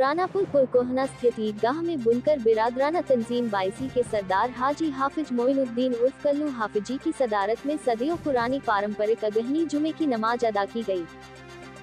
पुराना पुल कोहना स्थित ईदगाह में बुनकर बिरादराना तंजीम बायसी के सरदार हाजी हाफिज मोइनुद्दीन उर्फ कल्लू हाफिजी की सदारत में सदियों पुरानी पारंपरिक अगहनी जुमे की नमाज अदा की गई।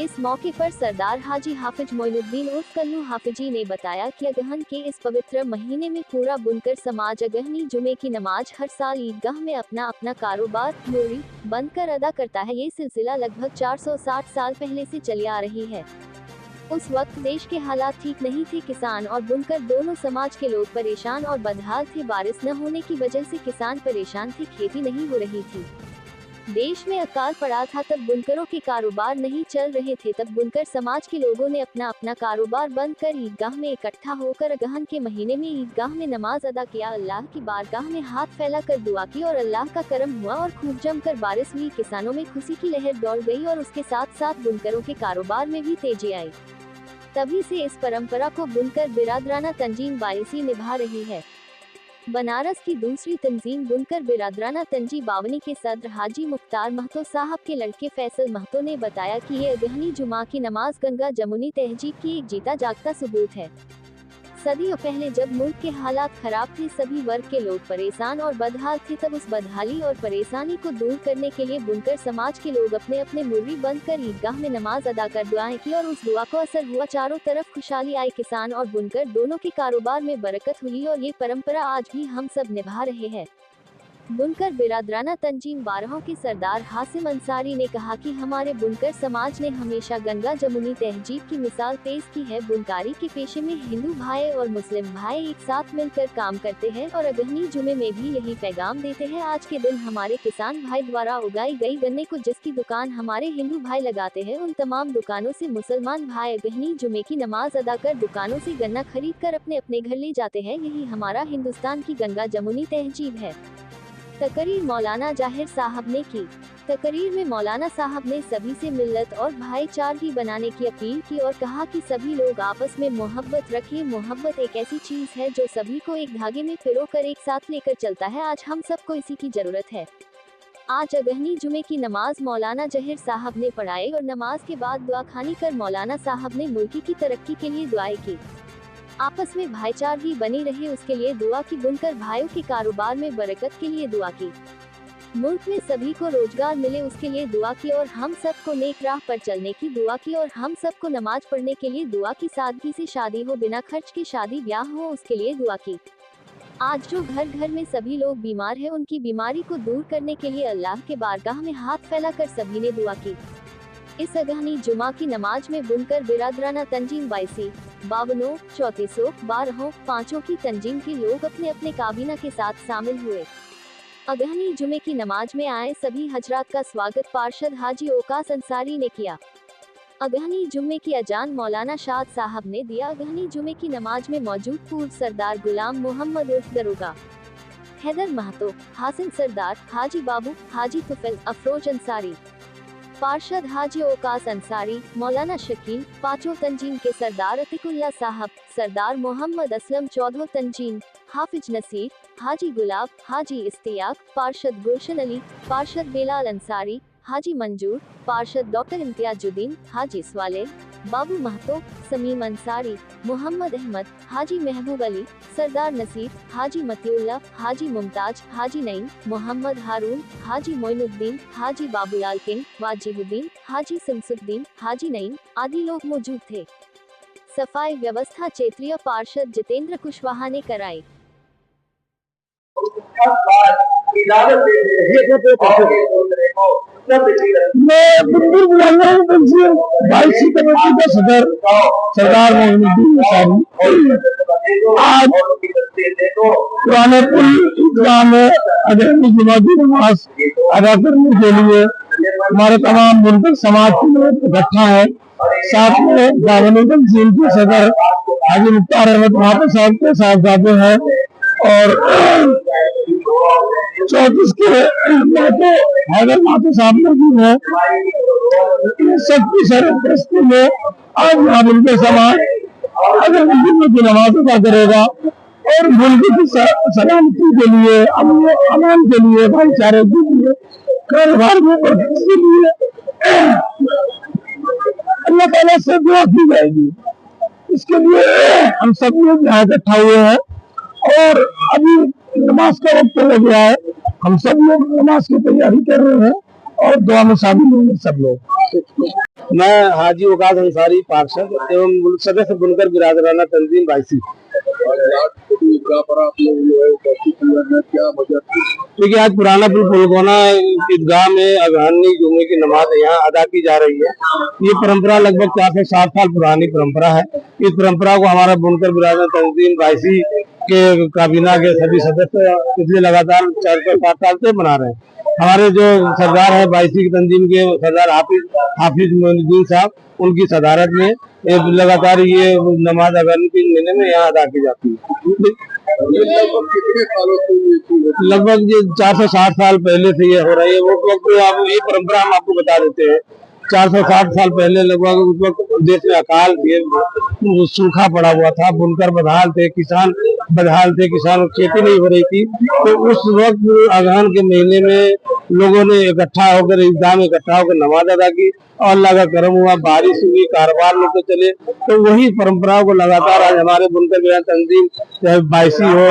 इस मौके पर सरदार हाजी हाफिज मोइनुद्दीन उर्फ कल्लू हाफिजी ने बताया कि अगहन के इस पवित्र महीने में पूरा बुनकर समाज अगहनी जुमे की नमाज हर साल ईदगाह में अपना अपना कारोबार मुर्री बंद कर अदा करता है। ये सिलसिला लगभग 460 साल पहले से चली आ रही है। उस वक्त देश के हालात ठीक नहीं थे। किसान और बुनकर दोनों समाज के लोग परेशान और बदहाल थे। बारिश न होने की वजह से किसान परेशान थे, खेती नहीं हो रही थी, देश में अकाल पड़ा था। तब बुनकरों के कारोबार नहीं चल रहे थे। तब बुनकर समाज के लोगों ने अपना अपना कारोबार बंद कर ईदगाह में इकट्ठा होकर अगहन के महीने में ईदगाह में नमाज अदा किया। अल्लाह की बारगाह में हाथ फैला कर दुआ की और अल्लाह का करम हुआ और खूब जमकर बारिश हुई। किसानों में खुशी की लहर दौड़ गई और उसके साथ साथ बुनकरों के कारोबार में भी तेजी आई। तभी से इस परंपरा को बुनकर बिरादराना तंजीम बायसी निभा रही है। बनारस की दूसरी तंजीम बुनकर बिरादराना तंजीम बावनी के सदर हाजी मुख्तार महतो साहब के लड़के फैसल महतो ने बताया कि ये अगहनी जुमा की नमाज गंगा जमुनी तहजीब की एक जीता जागता सबूत है। सदियों पहले जब मुल्क के हालात खराब थे, सभी वर्ग के लोग परेशान और बदहाल थे, तब उस बदहाली और परेशानी को दूर करने के लिए बुनकर समाज के लोग अपने अपने मुर्री बंद कर ईदगाह में नमाज अदा कर दुआएं की और उस दुआ को असर हुआ। चारों तरफ खुशहाली आई। किसान और बुनकर दोनों के कारोबार में बरकत हुई और ये परंपरा आज भी हम सब निभा रहे हैं। बुनकर बिरादराना तंजीम बारहों के सरदार हासिम अंसारी ने कहा कि हमारे बुनकर समाज ने हमेशा गंगा जमुनी तहजीब की मिसाल पेश की है। बुनकारी के पेशे में हिंदू भाई और मुस्लिम भाई एक साथ मिलकर काम करते हैं और अगहनी जुमे में भी यही पैगाम देते हैं। आज के दिन हमारे किसान भाई द्वारा उगाई गई गन्ने को जिसकी दुकान हमारे हिंदू भाई लगाते हैं, उन तमाम दुकानों से मुसलमान भाई अगहनी जुमे की नमाज अदा कर दुकानों से गन्ना खरीद कर अपने अपने घर ले जाते हैं। यही हमारा हिंदुस्तान की गंगा जमुनी तहजीब है। तकरीर मौलाना जाहिर साहब ने की। तकरीर में मौलाना साहब ने सभी से मिल्लत और भाईचारगी बनाने की अपील की और कहा कि सभी लोग आपस में मोहब्बत रखें। मोहब्बत एक ऐसी चीज है जो सभी को एक धागे में पिरोकर एक साथ लेकर चलता है। आज हम सबको इसी की जरूरत है। आज अगहनी जुमे की नमाज मौलाना जहीर साहब ने पढ़ाई और नमाज के बाद दुआ खानी कर मौलाना साहब ने मुल्क की तरक्की के लिए दुआएं की। आपस में भाईचारगी बनी रहे उसके लिए दुआ की। बुनकर भाइयों के कारोबार में बरकत के लिए दुआ की। मुल्क में सभी को रोजगार मिले उसके लिए दुआ की और हम सबको नेक राह पर चलने की दुआ की और हम सबको नमाज पढ़ने के लिए दुआ की। सादगी से शादी हो, बिना खर्च के शादी ब्याह हो, उसके लिए दुआ की। आज जो घर घर में सभी लोग बीमार हैं, उनकी बीमारी को दूर करने के लिए अल्लाह के बारगाह में हाथ फैलाकर सभी ने दुआ की। इस अगहनी जुमा की नमाज में बुनकर बिरादराना तंजीम बायसी, बावनों, चौतीसों, बारहों, पांचों की तंजीम के लोग अपने अपने काबीना के साथ शामिल हुए। अगहनी जुमे की नमाज में आए सभी हजरात का स्वागत पार्षद हाजी ओकास अंसारी ने किया। अगहनी जुमे की अजान मौलाना शाद साहब ने दिया। अगहनी जुमे की नमाज में मौजूद पूर्व सरदार गुलाम मोहम्मद उर्फ दरोगा हैदर महतो, हासिन सरदार, हाजी बाबू, हाजी तुफैल, अफरोज अंसारी, पार्षद हाजी ओकास अंसारी, मौलाना शकील, पांचों तंजीम के सरदार अतिकुल्ला साहब, सरदार मोहम्मद असलम, चौधो तंजीम, हाफिज नसीर, हाजी गुलाब, हाजी इस्तियाक, पार्षद गुलशन अली, पार्षद बेलाल अंसारी, हाजी मंजूर, पार्षद डॉक्टर इम्तियाजुद्दीन, हाजी स्वाले, बाबू महतो, समीम अंसारी, मोहम्मद अहमद, हाजी महबूब अली, सरदार नसीर, हाजी मतिउल्ला, हाजी मुमताज, हाजी नईम, मोहम्मद हारून, हाजी मोइनुद्दीन, हाजी बाबूलाल किंग, वाजिबुद्दीन, हाजी सिमसुद्दीन, हाजी नईम आदि लोग मौजूद थे। सफाई व्यवस्था क्षेत्रीय पार्षद जितेंद्र कुशवाहा ने कराई। मैं बाईसी कमेटी का सदर सरदार मोइनुद्दीन अंसारी आज पुराने पुल ईदगाह में अगहनी जुमा की नमाज अदा करने के लिए हमारे तमाम बुनकर समाज के लोग इकट्ठा है। साथ में बावनी तंजीम के सदर हाजी मुख्तार अहमद महतो साहब के साहबजादे हैं और 34 के महतो हैदर महतो साहब मौजूद है। सबकी सरपरस्ती में आज यहाँ बुनकर समाज अगहनी जुमे की नमाज अदा करेगा और मुल्क की सलामती के लिए, अमान के लिए, भाईचारे के लिए, कारोबार में बरकत के लिए अल्लाह ताला से दुआ की जाएगी। इसके लिए हम सब लोग यहाँ इकट्ठा हुए हैं और अभी नमाज का वक्त हो गया है। हम सब लोग नमाज की तैयारी कर रहे हैं और दुआ में शामिल होंगे सब लोग। मैं हाजी वकास अंसारी पार्षद एवं सदस्य बुनकर बिरादराना तंजीम बाईसी। देखिए, आज पुराना पुल पुलगोना ईदगाह में अगहनी जुमे की नमाज यहाँ अदा की जा रही है। ये परंपरा लगभग 4 से 7 साल पुरानी परंपरा है। इस परंपरा को हमारा बुनकर बिरादराना तंजीम बाईसी के काबीना के सभी सदस्य पिछले लगातार 4 से 7 साल से बना रहे हैं। हमारे जो सरदार है बाईसी की तंजीम के सरदार हाफिज मोइनुद्दीन साहब, उनकी सदारत में लगातार ये नमाज अगहनी के महीने में यहाँ अदा की जाती है। लगभग ये 4 से 7 साल पहले से ये हो रही है। वो वक्त आप ये परंपरा हम आपको बता देते हैं। 460 साल पहले लगभग उस वक्त देश में अकाल सूखा पड़ा हुआ था। बुनकर बदहाल थे, किसान बदहाल थे, किसान खेती नहीं हो रही थी। तो उस वक्त अगहन के महीने में लोगों ने इकट्ठा होकर ईदगाह में इकट्ठा होकर नमाज अदा की और अल्लाह का करम हुआ, बारिश हुई, कारोबार लोग चले। तो वही परंपराओं को लगातार आज हमारे बुनकर बिरादराना तंजीम, चाहे बाईसी हो,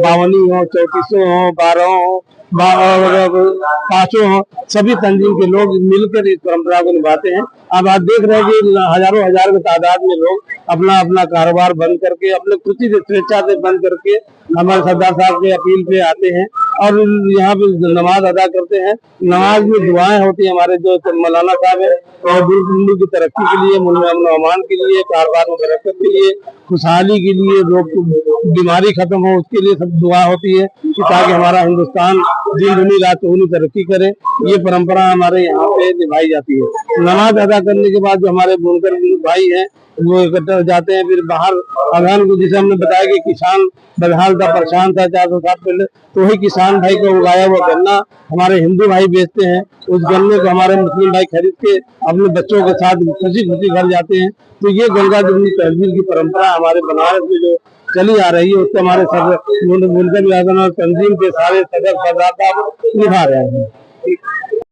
बावनी हो, 34 हो, 12 हो, 5 हो, सभी तंजीम के लोग मिलकर इस परंपरा को निभाते हैं। अब आप देख रहे हैं कि हजारों हजार की तादाद में लोग अपना अपना कारोबार बंद करके, अपने खुशी से स्वेच्छा से बंद करके हमारे सरदार साहब के अपील पे आते हैं और यहाँ पे नमाज अदा करते हैं। नमाज में दुआएं होती है। हमारे जो मौलाना साहब है और मुल्क की तरक्की के लिए, मुल्क में अमन अमान के लिए, कारोबार में बरकत के लिए, खुशहाली के लिए, लोग बीमारी खत्म हो उसके लिए सब दुआ होती है कि ताकि हमारा हिंदुस्तान दिन दुनी रात दुनी तरक्की करे। ये परंपरा हमारे यहाँ पे निभाई जाती है। नमाज अदा करने के बाद जो हमारे बुनकर भाई हैं वो इकट्ठा हो जाते हैं। फिर बाहर अगहन को, जिसे हमने बताया कि किसान बदहाल था, परेशान था 400 साल पहले, तो वही किसान भाई को उगाया हुआ गन्ना हमारे हिंदू भाई बेचते हैं। उस गन्ने को हमारे मुस्लिम भाई खरीद के अपने बच्चों के साथ खुशी खुशी घर जाते हैं। तो ये गंगा जमुनी तहजीब की परंपरा हमारे बनारस में जो चली आ रही है, उसको हमारे बुनकर बिरादराना तंजीम के सारे सरदार निभा रहे हैं।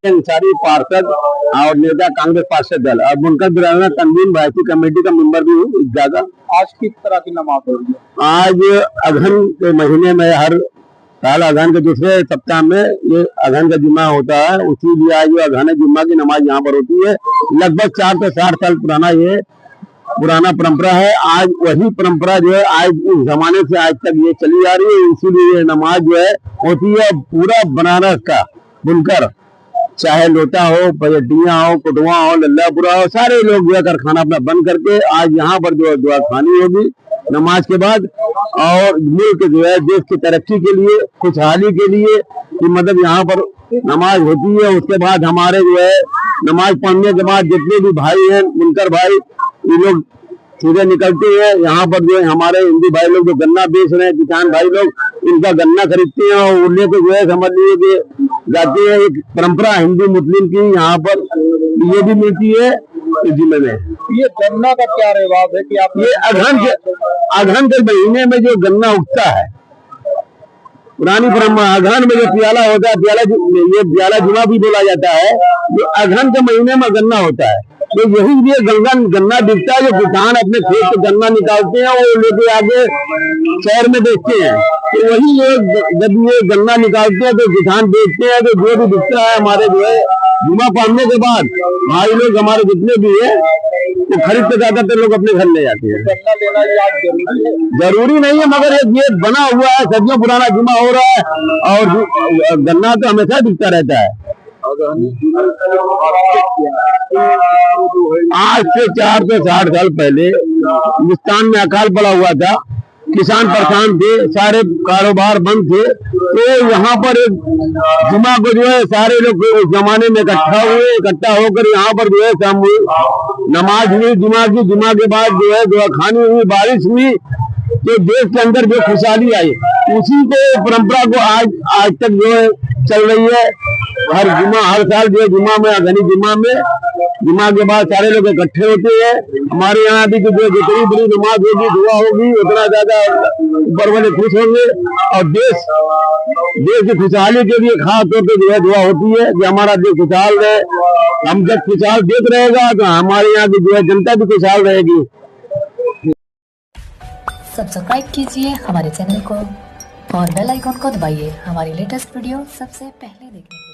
अंसारी पार्षद और नेता कांग्रेस पार्षद दल और बुनकर बिरादराना तंजीम बाईसी कमेटी का मेंबर भी हूँ। इस जगह आज किस तरह की नमाज हो रही है? आज अगहन के महीने में हर साल अगहन के दूसरे सप्ताह में ये अगहन का जुम्मा होता है। उसी लिए आज अगहन जुम्मा की नमाज यहाँ पर होती है। लगभग 4 से 60 साल पुराना परंपरा है। आज वही परंपरा जो है आज उस जमाने से आज तक ये चली आ रही है। इसीलिए ये नमाज जो है होती है। पूरा बनारस का बुनकर, चाहे लोटा हो, पयटिया हो, कुटवा हो, लल्लापुरा हो, सारे लोग जो है खाना अपना बंद करके आज यहाँ पर जो दुआ खानी होगी नमाज के बाद। और मुल्क जो है देश की तरक्की के लिए, खुशहाली के लिए कि मतलब यहाँ पर नमाज होती है। उसके बाद हमारे जो है नमाज पढ़ने के बाद जितने भी भाई हैं बुनकर भाई, ये लोग सीधे निकलते हैं। यहाँ पर जो है हमारे हिंदू भाई लोग जो गन्ना बेच रहे हैं, किसान भाई लोग, इनका गन्ना खरीदते हैं और उन्हें को जो है समझ लीजिए कि जाते हैं। एक परंपरा हिंदू मुस्लिम की यहाँ पर ये भी मिलती है इस जिले में। ये गन्ना का क्या रिवाज है कि आप ये अगहन के महीने में जो गन्ना उगता है, पुरानी परंपरा, अगहन में जो प्याला होता है, प्याला जुमा भी बोला जाता है, जो अगहन के महीने में गन्ना होता है। तो यही लिए गन्ना बिकता है। जो किसान अपने खेत से गन्ना निकालते हैं वो लेके आगे शहर में बेचते हैं। तो वही जब ये गन्ना निकालते हैं तो किसान बेचते हैं। तो जो भी बिकता है हमारे जो है जुमा पड़ने के बाद भाई लोग हमारे जितने भी है तो खरीद के ज्यादातर लोग अपने घर ले जाते हैं। गन्ना लेना जरूरी नहीं है, मगर ये बना हुआ है, सदियों पुराना जुमा हो रहा है और गन्ना तो हमेशा बिकता रहता है। आज से 4 से 60 साल पहले हिंदुस्तान में अकाल पड़ा हुआ था, किसान परेशान थे, सारे कारोबार बंद थे। तो यहाँ पर एक जुमा को जो है सारे लोग उस जमाने में इकट्ठा होकर यहाँ पर जो है नमाज हुई जुमा की। जुमा के बाद जो है दुआ खानी हुई, बारिश हुई, तो देश के अंदर जो खुशहाली आई, उसी को परंपरा को आज तक जो है चल रही है। हर साल जो है जुमा के बाद सारे लोग इकट्ठे होते हैं। हमारे यहाँ भी जो जितनी बड़ी नमाज होगी, दुआ होगी, उतना ज्यादा ऊपर वाले खुश होंगे। और देश की खुशहाली के लिए खास तौर पर जो है दुआ होती है कि हमारा देश खुशहाल रहे। हम जब खुशहाल देश रहेगा तो हमारे यहाँ की जो है जनता भी खुशहाल रहेगी। सब्सक्राइब कीजिए हमारे चैनल को और बेल आइकॉन को दबाइए हमारी लेटेस्ट वीडियो सबसे पहले देखने के लिए।